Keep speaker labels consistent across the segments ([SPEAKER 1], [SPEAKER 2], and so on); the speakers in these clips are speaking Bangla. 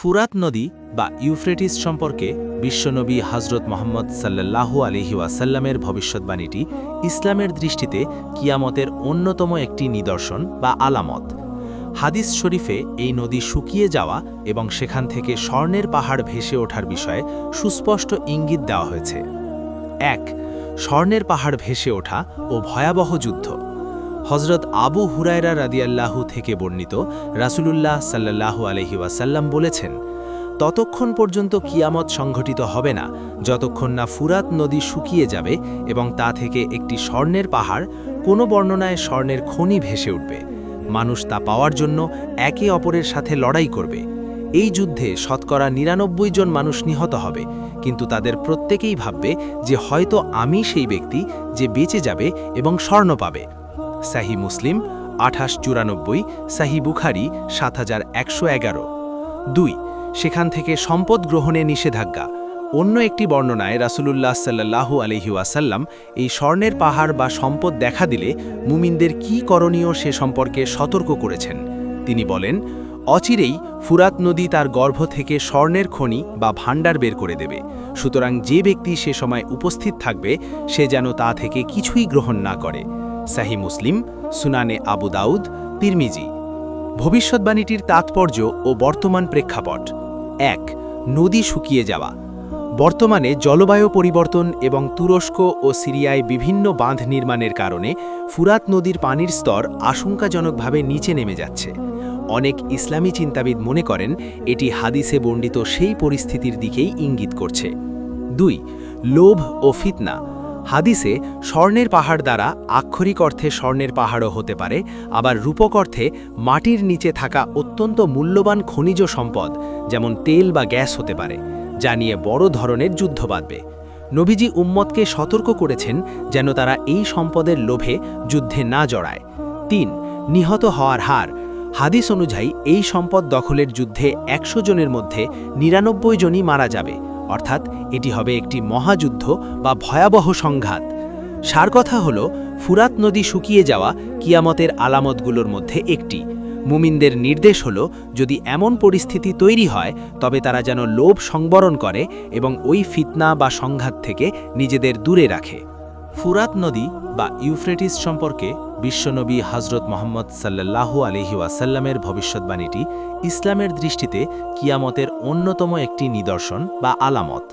[SPEAKER 1] ফুরাত নদী বা ইউফ্রেটিস সম্পর্কে বিশ্বনবী হজরত মুহাম্মদ সাল্লাল্লাহু আলাইহি ওয়াসাল্লামের ভবিষ্যদ্বাণীটি ইসলামের দৃষ্টিতে কিয়ামতের অন্যতম একটি নিদর্শন বা আলামত। হাদিস শরীফে এই নদী শুকিয়ে যাওয়া এবং সেখান থেকে স্বর্ণের পাহাড় ভেসে ওঠার বিষয়ে সুস্পষ্ট ইঙ্গিত দেওয়া হয়েছে। ১. স্বর্ণের পাহাড় ভেসে ওঠা ও ভয়াবহ যুদ্ধ। হজরত আবু হুরায়রা রাদিয়াল্লাহু থেকে বর্ণিত, রাসূলুল্লাহ সাল্লাল্লাহু আলাইহি ওয়াসাল্লাম বলেছেন, ততক্ষণ পর্যন্ত কিয়ামত সংঘটিত হবে না যতক্ষণ না ফুরাত নদী শুকিয়ে যাবে এবং তা থেকে একটি স্বর্ণের পাহাড়, কোনো বর্ণনায় স্বর্ণের খনি ভেসে উঠবে। মানুষ তা পাওয়ার জন্য একে অপরের সাথে লড়াই করবে। এই যুদ্ধে শতকরা ৯৯ জন মানুষ নিহত হবে, কিন্তু তাদের প্রত্যেকেই ভাববে যে হয়তো আমি সেই ব্যক্তি যে বেঁচে যাবে এবং স্বর্ণ পাবে। সাহি মুসলিম ২৮৯৪, সাহি বুখারি ৭১১১। ২. সেখান থেকে সম্পদ গ্রহণে নিষেধাজ্ঞা। অন্য একটি বর্ণনায় রাসূলুল্লাহ সাল্লাল্লাহু আলাইহি ওয়াসাল্লাম এই স্বর্ণের পাহাড় বা সম্পদ দেখা দিলে মুমিনদের কি করণীয় সে সম্পর্কে সতর্ক করেছেন। তিনি বলেন, অচিরেই ফুরাত নদী তার গর্ভ থেকে স্বর্ণের খনি বা ভাণ্ডার বের করে দেবে, সুতরাং যে ব্যক্তি সে সময় উপস্থিত থাকবে সে যেন তা থেকে কিছুই গ্রহণ না করে। সাহি মুসলিম, সুনানে আবু দাউদ, তিরমিজি। ভবিষ্যদ্বাণীটির তাৎপর্য ও বর্তমান প্রেক্ষাপট। ১. নদী শুকিয়ে যাওয়া। বর্তমানে জলবায়ু পরিবর্তন এবং তুরস্ক ও সিরিয়ায় বিভিন্ন বাঁধ নির্মাণের কারণে ফুরাত নদীর পানির স্তর আশঙ্কাজনকভাবে নিচে নেমে যাচ্ছে। অনেক ইসলামী চিন্তাবিদ মনে করেন এটি হাদিসে বর্ণিত সেই পরিস্থিতির দিকেই ইঙ্গিত করছে। ২. লোভ ও ফিতনা। হাদিসে স্বর্ণের পাহাড় দ্বারা আক্ষরিক অর্থে স্বর্ণের পাহাড়ও হতে পারে, আবার রূপক অর্থে মাটির নিচে থাকা অত্যন্ত মূল্যবান খনিজ সম্পদ যেমন তেল বা গ্যাস হতে পারে, যা নিয়ে বড় ধরনের যুদ্ধ বাঁধবে। নবীজি উম্মতকে সতর্ক করেছেন যেন তারা এই সম্পদের লোভে যুদ্ধে না জড়ায়। ৩. নিহত হওয়ার হার। হাদিস অনুযায়ী এই সম্পদ দখলের যুদ্ধে ১০০ জনের মধ্যে ৯৯ জনই মারা যাবে, অর্থাৎ এটি হবে একটি মহাযুদ্ধ বা ভয়াবহ সংঘাত। সার কথা হল, ফুরাত নদী শুকিয়ে যাওয়া কিয়ামতের আলামতগুলোর মধ্যে একটি। মুমিনদের নির্দেশ হল, যদি এমন পরিস্থিতি তৈরি হয় তবে তারা যেন লোভ সংবরণ করে এবং ওই ফিতনা বা সংঘাত থেকে নিজেদের দূরে রাখে। ফুরাত নদী বা ইউফ্রেটিস সম্পর্কে বিশ্বনবী হজরত মুহাম্মদ সাল্লাল্লাহু আলাইহি ওয়াসাল্লামের ভবিষ্যদ্বাণীটি ইসলামের দৃষ্টিতে কিয়ামতের অন্যতম একটি নিদর্শন বা আলামত।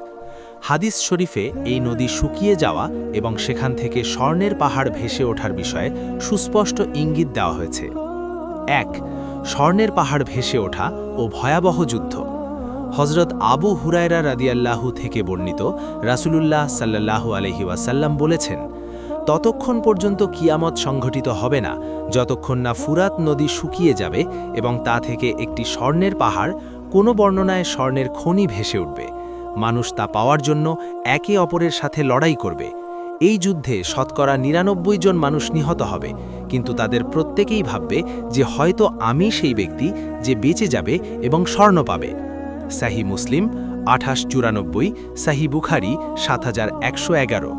[SPEAKER 1] হাদিস শরীফে এই নদী শুকিয়ে যাওয়া এবং সেখান থেকে স্বর্ণের পাহাড় ভেসে ওঠার বিষয়ে সুস্পষ্ট ইঙ্গিত দেওয়া হয়েছে। ১. স্বর্ণের পাহাড় ভেসে ওঠা ও ভয়াবহ যুদ্ধ। হজরত আবু হুরায়রা রাদিয়াল্লাহু থেকে বর্ণিত, রাসূলুল্লাহ সাল্লাল্লাহু আলাইহি ওয়াসাল্লাম বলেছেন, ততক্ষণ পর্যন্ত কিয়ামত সংঘটিত হবে না যতক্ষণ না ফুরাত নদী শুকিয়ে যাবে এবং তা থেকে একটি স্বর্ণের পাহাড়, কোনো বর্ণনায় স্বর্ণের খনি ভেসে উঠবে। মানুষ তা পাওয়ার জন্য একে অপরের সাথে লড়াই করবে। এই যুদ্ধে শতকরা ৯৯ জন মানুষ নিহত হবে, কিন্তু তাদের প্রত্যেকেই ভাববে যে হয়তো আমি সেই ব্যক্তি যে বেঁচে যাবে এবং স্বর্ণ পাবে। সাহি মুসলিম ২৮৯৪, সাহি বুখারি ৭১১১।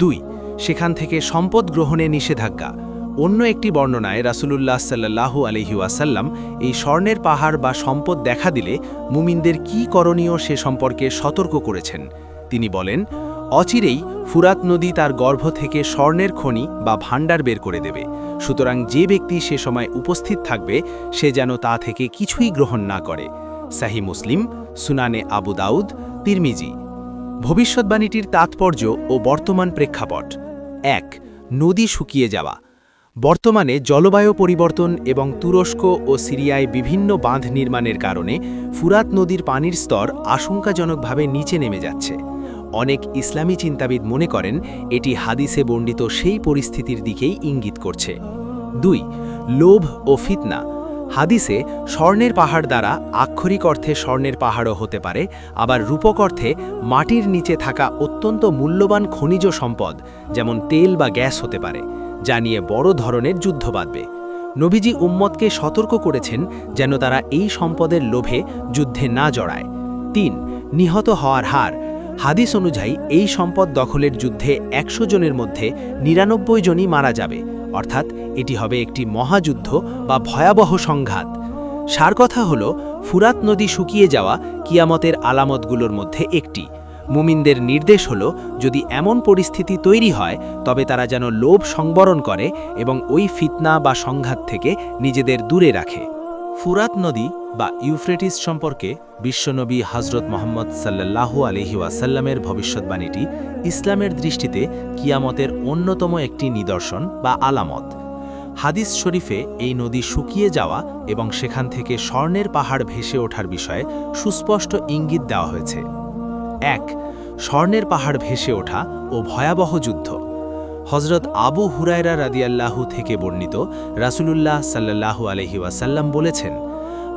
[SPEAKER 1] ২. সেখান থেকে সম্পদ গ্রহণে নিষেধাজ্ঞা। অন্য একটি বর্ণনায় রাসূলুল্লাহ সাল্লাল্লাহু আলাইহি ওয়াসাল্লাম এই স্বর্ণের পাহাড় বা সম্পদ দেখা দিলে মুমিনদের কি করণীয় সে সম্পর্কে সতর্ক করেছেন। তিনি বলেন, অচিরেই ফুরাত নদী তার গর্ভ থেকে স্বর্ণের খনি বা ভাণ্ডার বের করে দেবে, সুতরাং যে ব্যক্তি সে সময় উপস্থিত থাকবে সে যেন তা থেকে কিছুই গ্রহণ না করে। সাহি মুসলিম, সুনানে আবু দাউদ, তিরমিজি। ভবিষ্যদ্বাণীটির তাৎপর্য ও বর্তমান প্রেক্ষাপট। ১. নদী শুকিয়ে যাওয়া। বর্তমানে জলবায়ু পরিবর্তন এবং তুরস্ক ও সিরিয়ায় বিভিন্ন বাঁধ নির্মাণের কারণে ফুরাত নদীর পানির স্তর আশঙ্কাজনকভাবে নিচে নেমে যাচ্ছে। অনেক ইসলামী চিন্তাবিদ মনে করেন এটি হাদিসে বর্ণিত সেই পরিস্থিতির দিকেই ইঙ্গিত করছে। ২. লোভ ও ফিতনা। হাদিসে স্বর্ণের পাহাড় দ্বারা আক্ষরিক অর্থে স্বর্ণের পাহাড়ও হতে পারে, আবার রূপক অর্থে মাটির নিচে থাকা অত্যন্ত মূল্যবান খনিজ সম্পদ যেমন তেল বা গ্যাস হতে পারে, যা নিয়ে বড় ধরনের যুদ্ধ বাঁধবে। নবীজি উম্মতকে সতর্ক করেছেন যেন তারা এই সম্পদের লোভে যুদ্ধে না জড়ায়। ৩. নিহত হওয়ার হার। হাদিস অনুযায়ী এই সম্পদ দখলের যুদ্ধে ১০০ জনের মধ্যে ৯৯ জনই মারা যাবে, অর্থাৎ এটি হবে একটি মহাযুদ্ধ বা ভয়াবহ সংঘাত। সার কথা হল, ফুরাত নদী শুকিয়ে যাওয়া কিয়ামতের আলামতগুলোর মধ্যে একটি। মুমিনদের নির্দেশ হল, যদি এমন পরিস্থিতি তৈরি হয় তবে তারা যেন লোভ সংবরণ করে এবং ওই ফিতনা বা সংঘাত থেকে নিজেদের দূরে রাখে। ফুরাত নদী বা ইউফ্রেটিস সম্পর্কে বিশ্বনবী হযরত মুহাম্মদ সাল্লাল্লাহু আলাইহি ওয়াসাল্লামের ভবিষ্যৎবাণীটি ইসলামের দৃষ্টিতে কিয়ামতের অন্যতম একটি নিদর্শন বা আলামত। হাদিস শরীফে এই নদী শুকিয়ে যাওয়া এবং সেখান থেকে স্বর্ণের পাহাড় ভেসে ওঠার বিষয়ে সুস্পষ্ট ইঙ্গিত দেওয়া হয়েছে। ১. স্বর্ণের পাহাড় ভেসে ওঠা ও ভয়াবহ যুদ্ধ। হযরত আবু হুরায়রা রাদিয়াল্লাহু থেকে বর্ণিত, রাসূলুল্লাহ সাল্লাল্লাহু আলাইহি ওয়াসাল্লাম বলেছেন,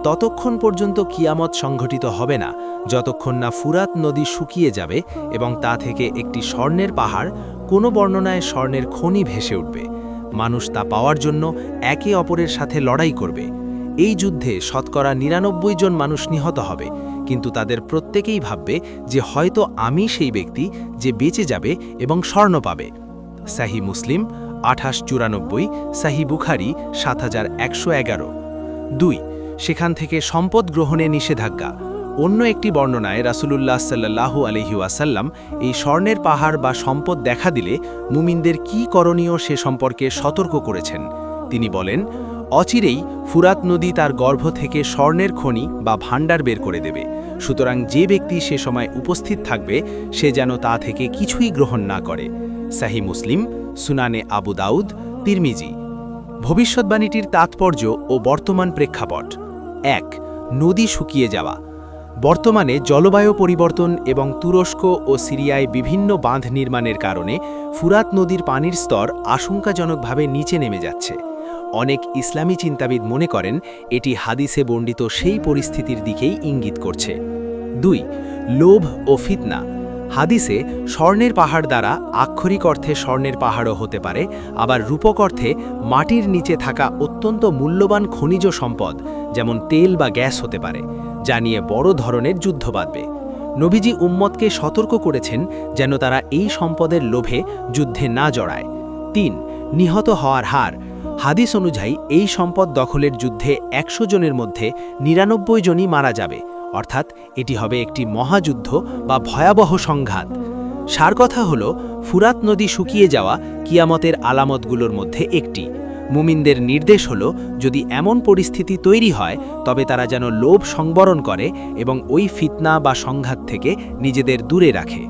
[SPEAKER 1] ততক্ষণ পর্যন্ত কিয়ামত সংঘটিত হবে না যতক্ষণ না ফুরাত নদী শুকিয়ে যাবে এবং তা থেকে একটি স্বর্ণের পাহাড়, কোনো বর্ণনায় স্বর্ণের খনি ভেসে উঠবে। মানুষ তা পাওয়ার জন্য একে অপরের সাথে লড়াই করবে। এই যুদ্ধে শতকরা ৯৯ জন মানুষ নিহত হবে, কিন্তু তাদের প্রত্যেকেই ভাববে যে হয়তো আমি সেই ব্যক্তি যে বেঁচে যাবে এবং স্বর্ণ পাবে। সাহি মুসলিম ২৮৯৪, সাহি বুখারি ৭১১১। ২. সেখান থেকে সম্পদ গ্রহণে নিষেধাজ্ঞা। অন্য একটি বর্ণনায় রাসূলুল্লাহ সাল্লাল্লাহু আলাইহি ওয়াসাল্লাম এই স্বর্ণের পাহাড় বা সম্পদ দেখা দিলে মুমিনদের কি করণীয় সে সম্পর্কে সতর্ক করেছেন। তিনি বলেন, অচিরেই ফুরাত নদী তার গর্ভ থেকে স্বর্ণের খনি বা ভাণ্ডার বের করে দেবে, সুতরাং যে ব্যক্তি সে সময় উপস্থিত থাকবে সে যেন তা থেকে কিছুই গ্রহণ না করে। সাহি মুসলিম, সুনানে আবু দাউদ, তিরমিজি। ভবিষ্যৎবাণীটির তাৎপর্য ও বর্তমান প্রেক্ষাপট। ১. নদী শুকিয়ে যাওয়া। বর্তমানে জলবায়ু পরিবর্তন এবং তুরস্ক ও সিরিয়ায় বিভিন্ন বাঁধ নির্মাণের কারণে ফুরাত নদীর পানির স্তর আশঙ্কাজনকভাবে নিচে নেমে যাচ্ছে। অনেক ইসলামী চিন্তাবিদ মনে করেন এটি হাদিসে বর্ণিত সেই পরিস্থিতির দিকেই ইঙ্গিত করছে। ২. লোভ ও ফিতনা। হাদিসে স্বর্ণের পাহাড় দ্বারা আক্ষরিক অর্থে স্বর্ণের পাহাড়ও হতে পারে, আবার রূপক অর্থে মাটির নিচে থাকা অত্যন্ত মূল্যবান খনিজ সম্পদ যেমন তেল বা গ্যাস হতে পারে, যা নিয়ে বড় ধরনের যুদ্ধ বাঁধবে। নবীজি উম্মতকে সতর্ক করেছেন যেন তারা এই সম্পদের লোভে যুদ্ধে না জড়ায়। ৩. নিহত হওয়ার হার। হাদিস অনুযায়ী এই সম্পদ দখলের যুদ্ধে ১০০ জনের মধ্যে ৯৯ জনই মারা যাবে, অর্থাৎ এটি হবে একটি মহাযুদ্ধ বা ভয়াবহ সংঘাত। সার কথা হল, ফুরাত নদী শুকিয়ে যাওয়া কিয়ামতের আলামতগুলোর মধ্যে একটি। মুমিনদের নির্দেশ হল, যদি এমন পরিস্থিতি তৈরি হয় তবে তারা যেন লোভ সংবরণ করে এবং ওই ফিতনা বা সংঘাত থেকে নিজেদের দূরে রাখে।